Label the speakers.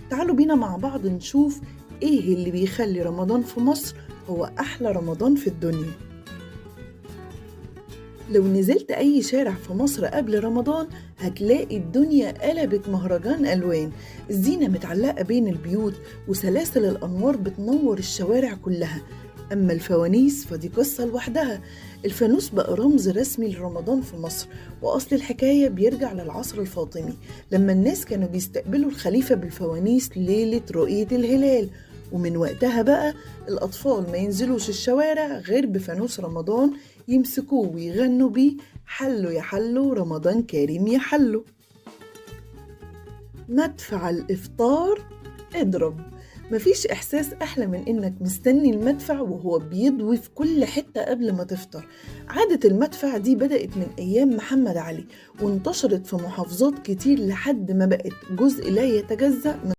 Speaker 1: تعالوا بينا مع بعض نشوف إيه اللي بيخلي رمضان في مصر هو أحلى رمضان في الدنيا. لو نزلت أي شارع في مصر قبل رمضان هتلاقي الدنيا قلبت مهرجان ألوان، الزينة متعلقة بين البيوت وسلاسل الأنوار بتنور الشوارع كلها. أما الفوانيس فدي قصة لوحدها، الفانوس بقى رمز رسمي لرمضان في مصر، وأصل الحكاية بيرجع للعصر الفاطمي لما الناس كانوا بيستقبلوا الخليفة بالفوانيس ليلة رؤية الهلال، ومن وقتها بقى الأطفال ما ينزلوش الشوارع غير بفانوس رمضان يمسكوه ويغنوا بيه حلو يا حلو رمضان كريم يا حلو. مدفع الإفطار اضرب، مفيش إحساس أحلى من إنك مستني المدفع وهو بيضوي في كل حتة قبل ما تفطر. عادة المدفع دي بدأت من أيام محمد علي وانتشرت في محافظات كتير لحد ما بقت جزء لا يتجزأ من